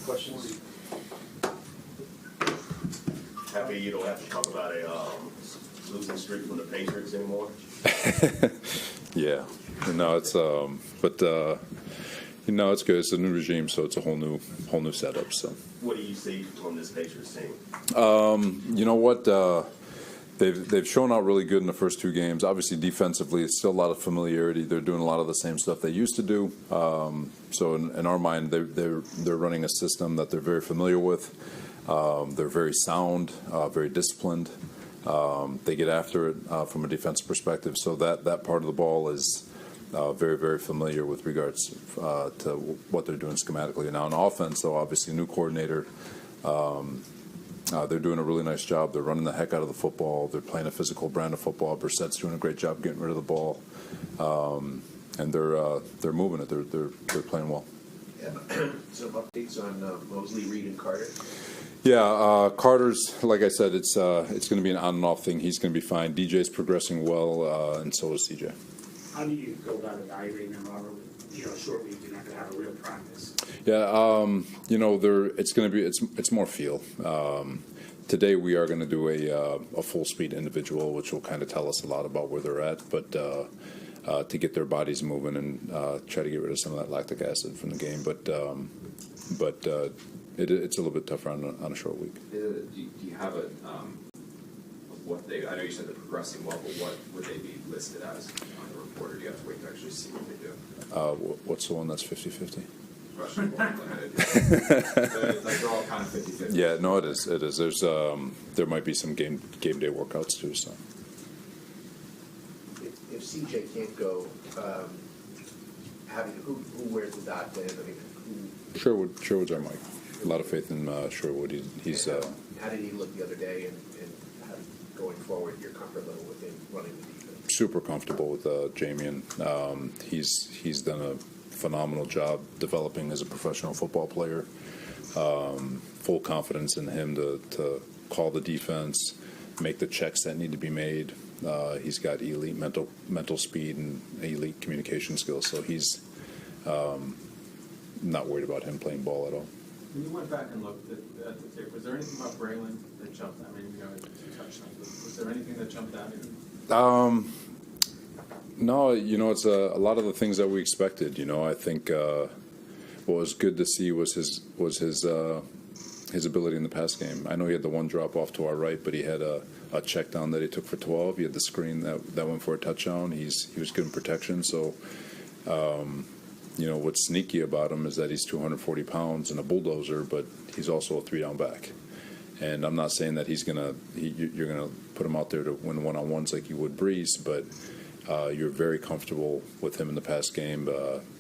Questions? Happy you don't have to talk about a losing streak from the Patriots anymore. Yeah, no, it's it's good. It's a new regime, so it's a whole new setup. So, What do you see from this Patriots team? you know what? They've shown out really good in the first two games. Obviously, defensively, it's still a lot of familiarity. They're doing a lot of the same stuff they used to do. So, in our mind, they're running a system that they're very familiar with. They're very sound, very disciplined. They get after it from a defensive perspective. So that part of the ball is very, very familiar with regards to what they're doing schematically. Now, on offense, though, obviously, new coordinator. They're doing a really nice job. They're running the heck out of the football. They're playing a physical brand of football. Brissett's doing a great job getting rid of the ball, and they're moving it. They're playing well. Yeah. Some updates on Mosley, Reed, and Carter. Yeah, Carter's, like I said, it's going to be an on and off thing. He's going to be fine. DJ's progressing well, and so is CJ. How do you go about evaluating them, Robert? Short week, you're not going to have a real practice. Yeah, it's more feel. Today we are going to do a full speed individual, which will kind of tell us a lot about where they're at, but to get their bodies moving and try to get rid of some of that lactic acid from the game. But it's a little bit tougher on a short week. Do you have a what they? I know you said they're progressing well, but what would they be listed as on the report, or do you have to wait to actually see what they do? What's the one that's 50-50? Russian ball limited. They're all kind of 50-50. Yeah, no, it is. It is. There's there might be some game day workouts too. So If CJ can't go, who wears the dot then? I mean, Sherwood's our Mike. A lot of faith in Sherwood. He's. How did he look the other day, and how, going forward, your comfort level with him running the defense? Super comfortable with Jamie, he's done a phenomenal job developing as a professional football player. Full confidence in him to call the defense, make the checks that need to be made. He's got elite mental speed and elite communication skills, so he's not worried about him playing ball at all. When you went back and looked at the tape, was there anything about Braylon that jumped? I mean, you touched on it. Was there anything that jumped out at you? No, it's a lot of the things that we expected. I think what was good to see was his ability in the pass game. I know he had the one drop off to our right, but he had a check down that he took for 12. He had the screen that went for a touchdown. He was good in protection. So, what's sneaky about him is that he's 240 pounds and a bulldozer, but he's also a 3-down back. And I'm not saying that you're gonna put him out there to win one-on-ones like you would Brees, but you're very comfortable with him in the pass game.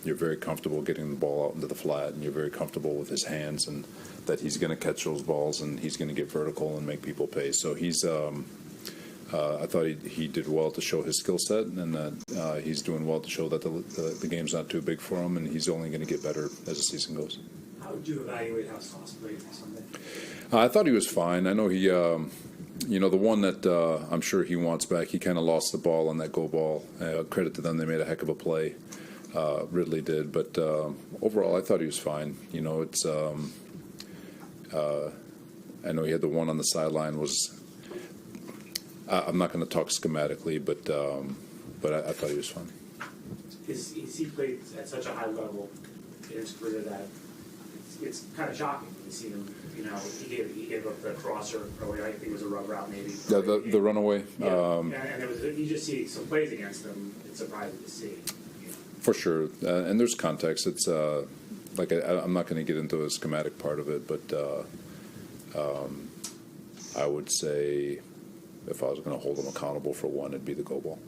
You're very comfortable getting the ball out into the flat, and you're very comfortable with his hands and that he's going to catch those balls and he's going to get vertical and make people pay. So he's. I thought he did well to show his skill set, and that he's doing well to show that the game's not too big for him, and he's only going to get better as the season goes. How would you evaluate how Sauce played for Sunday? I thought he was fine. I know he. The one that I'm sure he wants back, he kind of lost the ball on that go ball. Credit to them, they made a heck of a play. Ridley did, but overall, I thought he was fine. It's. I know he had the one on the sideline was. I'm not going to talk schematically, but I thought he was fine. He played at such a high level in his career that it's kind of shocking when you see him. He gave up the crosser early. I think it was a rub route maybe. Yeah, the runaway. Yeah, and you just see some plays against him. It's surprising to see. For sure, and there's context. It's I'm not going to get into the schematic part of it, but I would say if I was going to hold him accountable for one, it'd be the go ball.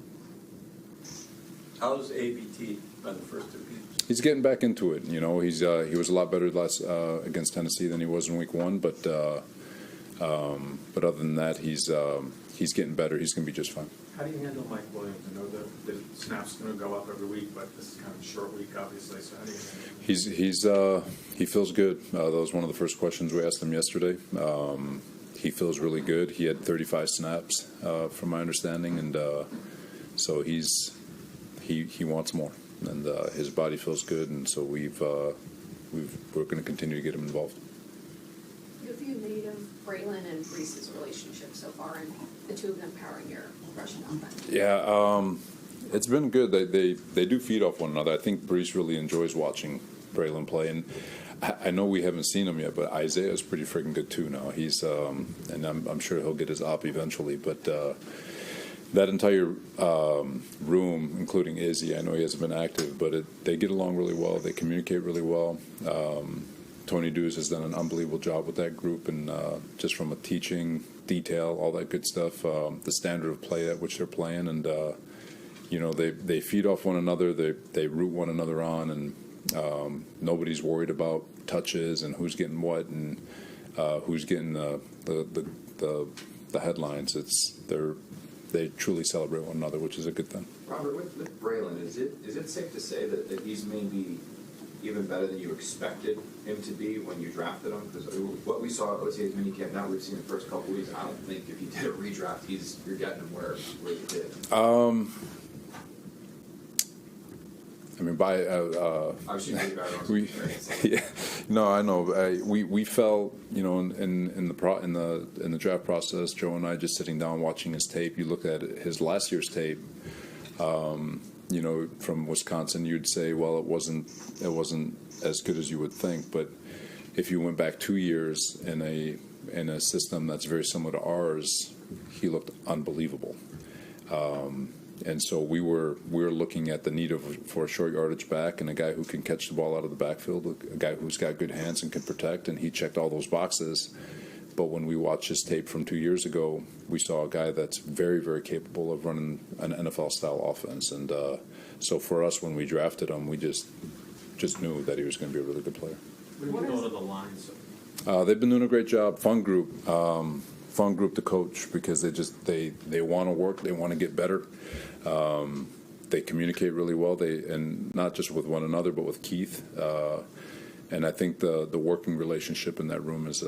How's ABT on the first two games? He's getting back into it. He was a lot better against Tennessee than he was in Week 1, but other than that, he's getting better. He's going to be just fine. How do you handle Mike Williams? I know the snaps going to go up every week, but this is kind of a short week, obviously. So how do you handle him? He feels good. That was one of the first questions we asked him yesterday. He feels really good. He had 35 snaps, from my understanding, and so he wants more, and his body feels good, and so we've we're going to continue to get him involved. What have you made of Braylon and Breese's relationship so far, and the two of them powering your rushing offense? Yeah, it's been good. They do feed off one another. I think Brees really enjoys watching Braylon play, and I know we haven't seen him yet, but Isaiah is pretty freaking good too now. He's and I'm sure he'll get his op eventually, but that entire room, including Izzy, I know he hasn't been active, but they get along really well. They communicate really well. Tony Dews has done an unbelievable job with that group, and just from a teaching, detail, all that good stuff, the standard of play at which they're playing, and they feed off one another. They root one another on, and nobody's worried about touches and who's getting what and who's getting the headlines. They truly celebrate one another, which is a good thing. Robert, with Braylon, is it safe to say that he's maybe even better than you expected him to be when you drafted him? Because what we saw at OTA's minicamp, now we've seen the first couple weeks, I don't think if you did a redraft, you're getting him where you did. I mean, by I know. We felt, in the draft process, Joe and I just sitting down watching his tape. You look at his last year's tape, from Wisconsin. You'd say, well, it wasn't as good as you would think. But if you went back 2 years in a system that's very similar to ours, he looked unbelievable. And so we were looking at the need for a short yardage back and a guy who can catch the ball out of the backfield, a guy who's got good hands and can protect, and he checked all those boxes. But when we watched his tape from 2 years ago, we saw a guy that's very, very capable of running an NFL-style offense. And so for us, when we drafted him, we just knew that he was going to be a really good player. What do you go to the lines? They've been doing a great job. Fun group to coach because they want to work, they want to get better. They communicate really well. And not just with one another, but with Keith. And I think the working relationship in that room is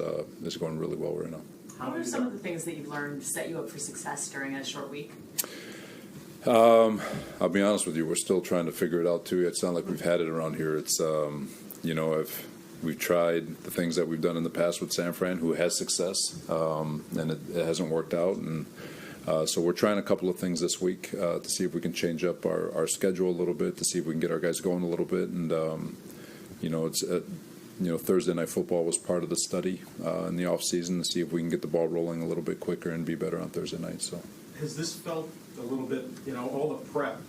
going really well right now. What are some of the things that you've learned to set you up for success during a short week? I'll be honest with you, we're still trying to figure it out too. It's not like we've had it around here. It's if we've tried the things that we've done in the past with San Fran, who has success, and it hasn't worked out. And so we're trying a couple of things this week to see if we can change up our schedule a little bit, to see if we can get our guys going a little bit. And Thursday night football was part of the study in the off season to see if we can get the ball rolling a little bit quicker and be better on Thursday night. So has this felt a little bit, all the prep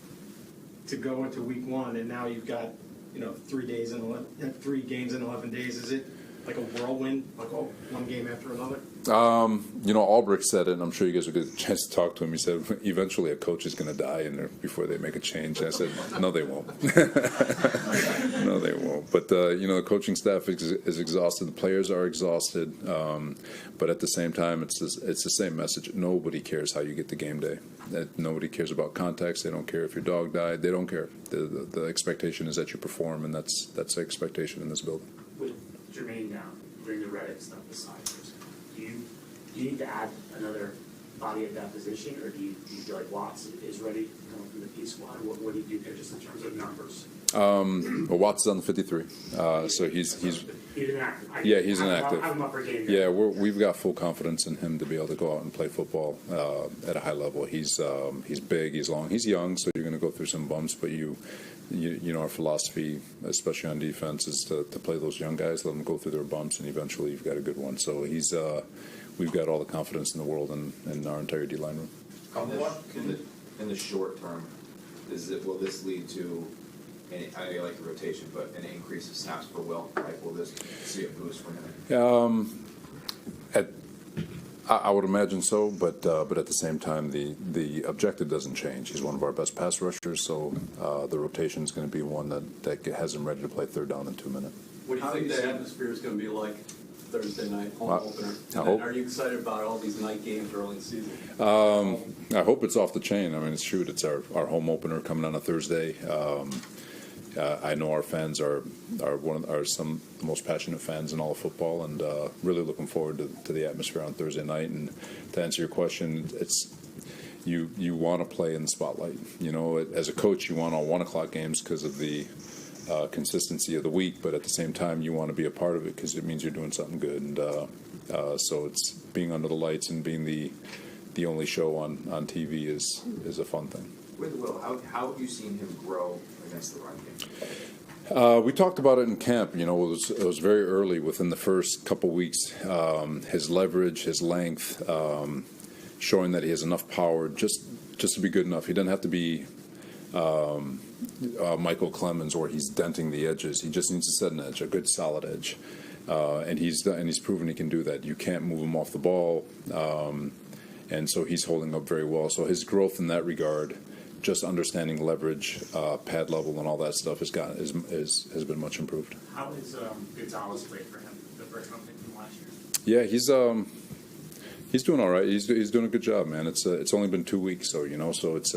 to go into week one, and now you've got 3 games in 11 days? Is it like a whirlwind, like one game after another? Albrecht said it, and I'm sure you guys will get a chance to talk to him. He said eventually a coach is going to die in there before they make a change. And I said, no, they won't. No, they won't. But the coaching staff is exhausted. The players are exhausted. But at the same time, it's the same message. Nobody cares how you get to game day. Nobody cares about context. They don't care if your dog died. They don't care. The expectation is that you perform, and that's the expectation in this building. With Jermaine down, bring the Reddick stuff aside for a second. Do you need to add another body at that position, or do you feel like Watts is ready to come up from the P squad? What do you do there just in terms of numbers? Well, Watts is on the 53, so he's inactive. He's inactive. I'm up for game. Yeah, we've got full confidence in him to be able to go out and play football at a high level. He's big, he's long, he's young, so you're going to go through some bumps. But our philosophy, especially on defense, is to play those young guys, let them go through their bumps, and eventually you've got a good one. So we've got all the confidence in the world in our entire D-line room. In the short term, will this lead to? I know you like the rotation, but an increase of snaps per Will? Like, will this see a boost from him? I would imagine so, but at the same time, the objective doesn't change. He's one of our best pass rushers, so the rotation is going to be one that has him ready to play third down in 2 minutes. What do you think the atmosphere is going to be like Thursday night home opener? And are you excited about all these night games early in the season? I hope it's off the chain. I mean, it's our home opener coming on a Thursday. I know our fans are some of the most passionate fans in all of football, and really looking forward to the atmosphere on Thursday night. And to answer your question, it's you want to play in the spotlight. As a coach, you want all 1 o'clock games because of the consistency of the week, but at the same time, you want to be a part of it because it means you're doing something good. And so it's being under the lights and being the only show on TV is a fun thing. With Will, how have you seen him grow against the run game? We talked about it in camp. You know, it was very early within the first couple weeks. His leverage, his length, showing that he has enough power just to be good enough. He doesn't have to be Michael Clemens where he's denting the edges. He just needs to set an edge, a good solid edge, and he's proven he can do that. You can't move him off the ball, and so he's holding up very well. So his growth in that regard, just understanding leverage, pad level, and all that stuff has been much improved. How is Gonzalez played for him, the first round pick from last year? Yeah, he's doing all right. He's doing a good job, man. It's only been 2 weeks, so you know, so it's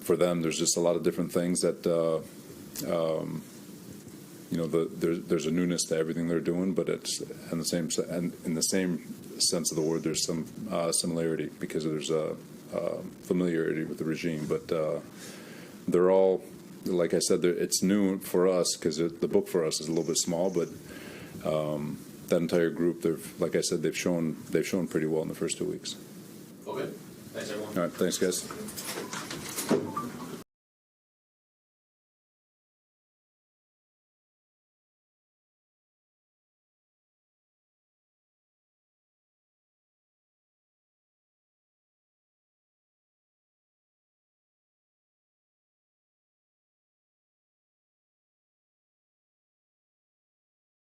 for them. There's just a lot of different things that you know. There's a newness to everything they're doing, but it's in the same sense of the word. There's some similarity because there's a familiarity with the regime, but they're all, like I said, it's new for us because the book for us is a little bit small, but that entire group, like I said, they've shown pretty well in the first 2 weeks. Okay, thanks everyone. All right, thanks guys.